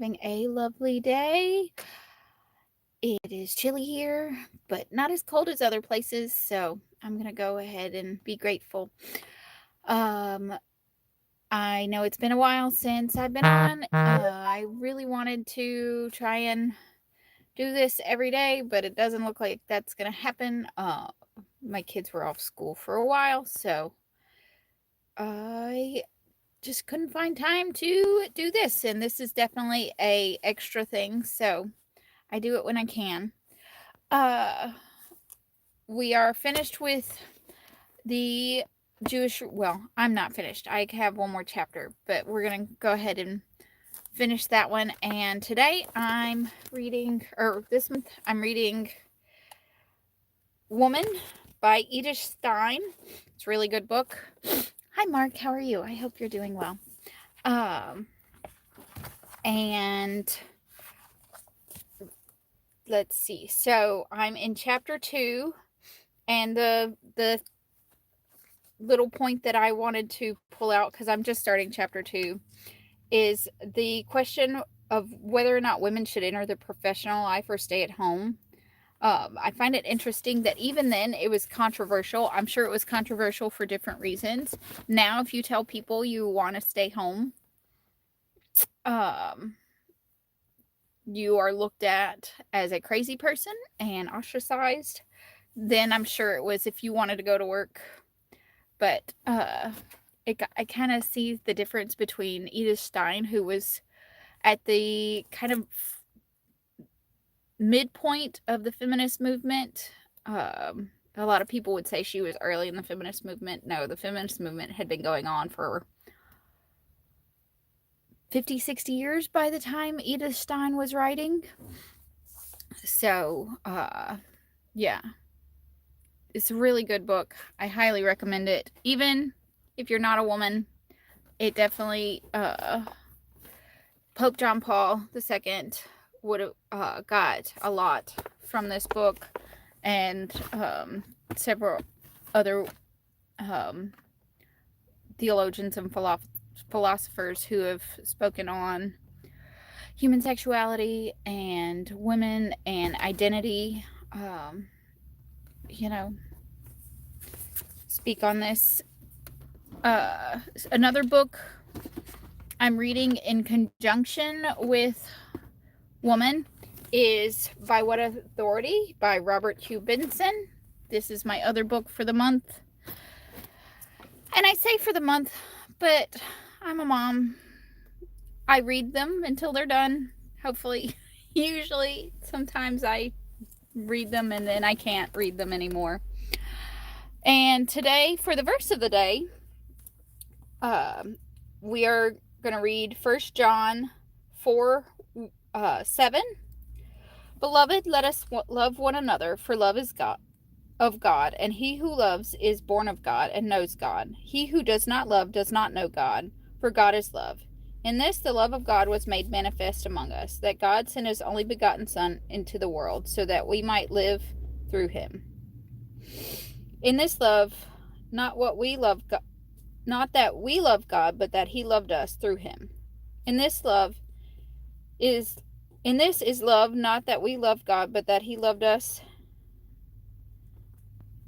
Having a lovely day. It is chilly here, but not as cold as other places, so I'm gonna go ahead and be grateful. Um, I know it's been a while since I've been on. I really wanted to try and do this every day, but it doesn't look like that's gonna happen. My kids were off school for a while, so I just couldn't find time to do this, and this is definitely a extra thing, so I do it when I can. Uh, we are finished with the well, I'm not finished. I have one more chapter, but we're going to go ahead and finish that one. And today I'm reading, or this month I'm reading Woman by Edith Stein. It's a really good book. Hi, Mark. How are you? I hope you're doing well. And let's see. So I'm in chapter 2, and the little point that I wanted to pull out, because I'm just starting chapter 2, is the question of whether or not women should enter the professional life or stay at home. I find it interesting that even then it was controversial. I'm sure it was controversial for different reasons. Now, if you tell people you want to stay home, you are looked at as a crazy person and ostracized. Then I'm sure it was if you wanted to go to work. But I kind of see the difference between Edith Stein, who was at the kind of midpoint of the feminist movement. A lot of people would say she was early in the feminist movement. No, the feminist movement had been going on for 50, 60 years by the time Edith Stein was writing. So, yeah. It's a really good book. I highly recommend it. Even if you're not a woman, it definitely, Pope John Paul II would have got a lot from this book, and several other theologians and philosophers who have spoken on human sexuality and women and identity, speak on this. Another book I'm reading in conjunction with Woman is By What Authority by Robert Hugh Benson. This is my other book for the month. And I say for the month, but I'm a mom. I read them until they're done, hopefully. Usually, sometimes I read them and then I can't read them anymore. And today, for the verse of the day, we are going to read 1 John 4:7. Beloved, let us love one another, for love is of God, and he who loves is born of God and knows God. He who does not love does not know God, for God is love. In this the love of God was made manifest among us, that God sent his only begotten Son into the world, so that we might live through him. In this love, not that we love God, but that he loved us through him. In this is love, not that we love God, but that he loved us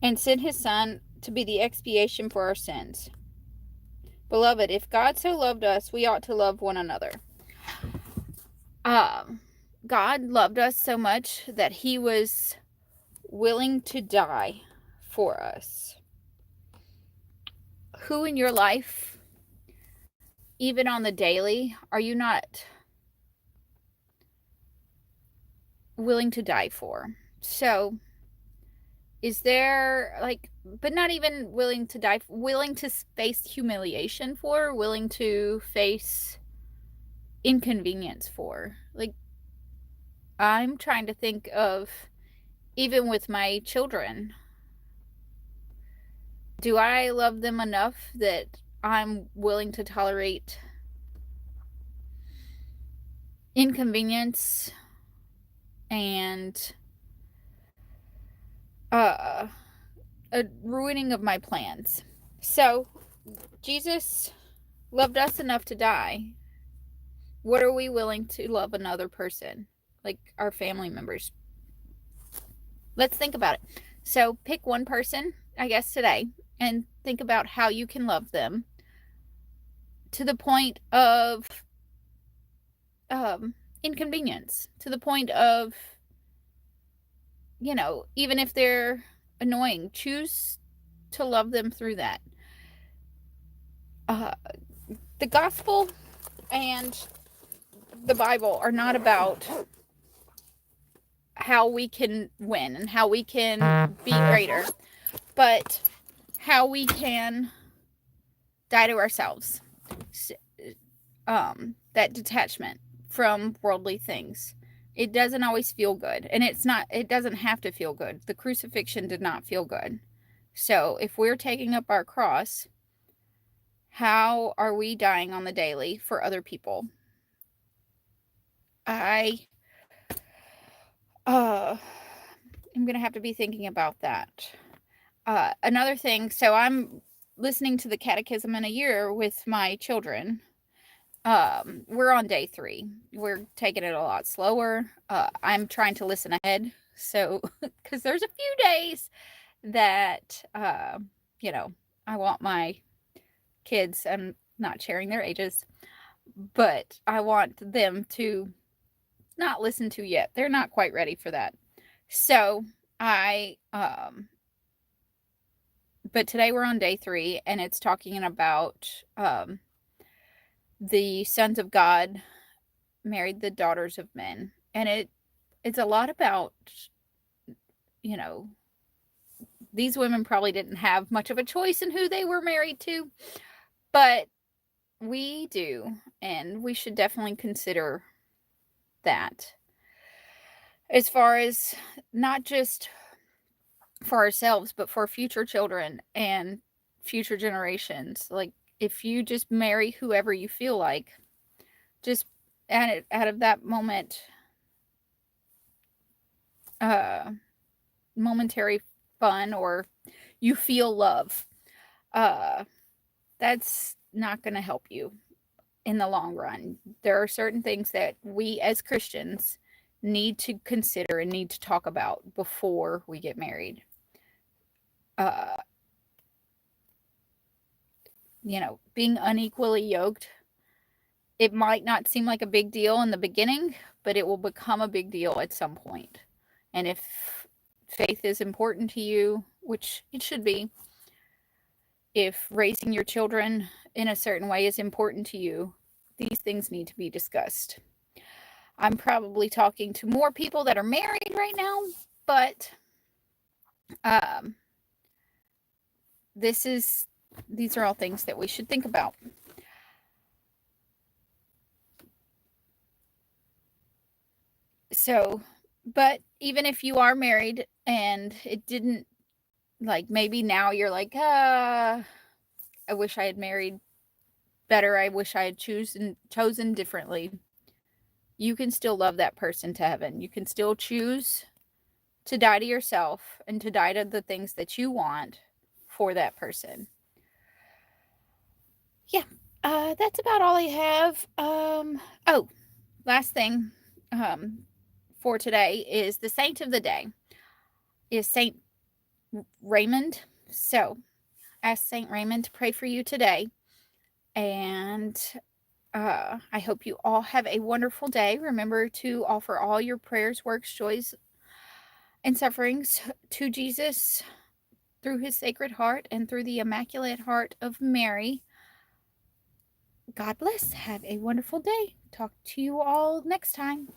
and sent his Son to be the expiation for our sins. Beloved, if God so loved us, we ought to love one another. God loved us so much that he was willing to die for us. Who in your life, even on the daily, are you not willing to die for? So, is there, but not even willing to die, willing to face humiliation for, willing to face inconvenience for? I'm trying to think of, even with my children, do I love them enough that I'm willing to tolerate inconvenience and a ruining of my plans? So Jesus loved us enough to die What are we willing to love another person, like our family members? Let's think about it. So pick one person, I guess, today, and think about how you can love them to the point of inconvenience, to the point of, even if they're annoying, choose to love them through that. The gospel and the Bible are not about how we can win and how we can be greater, but how we can die to ourselves. That detachment from worldly things. It doesn't always feel good, and it doesn't have to feel good. The crucifixion did not feel good. So if we're taking up our cross, how are we dying on the daily for other people? I I'm gonna have to be thinking about that. Another thing, so I'm listening to the Catechism in a Year with my children. We're on day 3. We're taking it a lot slower. I'm trying to listen ahead, so because there's a few days that I want my kids, I'm not sharing their ages, but I want them to not listen to yet. They're not quite ready for that. So but today we're on day 3, and it's talking about the sons of God married the daughters of men. And it's a lot about, these women probably didn't have much of a choice in who they were married to, but we do, and we should definitely consider that. As far as not just for ourselves, but for future children and future generations. Like, if you just marry whoever you feel like, just out of that momentary fun, or you feel love, that's not going to help you in the long run. There are certain things that we as Christians need to consider and need to talk about before we get married. Being unequally yoked, it might not seem like a big deal in the beginning, but it will become a big deal at some point. And if faith is important to you, which it should be, if raising your children in a certain way is important to you, these things need to be discussed. I'm probably talking to more people that are married right now, but these are all things that we should think about. So, but even if you are married and it didn't, like, maybe now you're like, I wish I had married better. I wish I had chosen differently. You can still love that person to heaven. You can still choose to die to yourself and to die to the things that you want for that person. Yeah, that's about all I have. Last thing for today is the saint of the day is Saint Raymond. So ask Saint Raymond to pray for you today. And I hope you all have a wonderful day. Remember to offer all your prayers, works, joys, and sufferings to Jesus through his Sacred Heart and through the Immaculate Heart of Mary. God bless. Have a wonderful day. Talk to you all next time.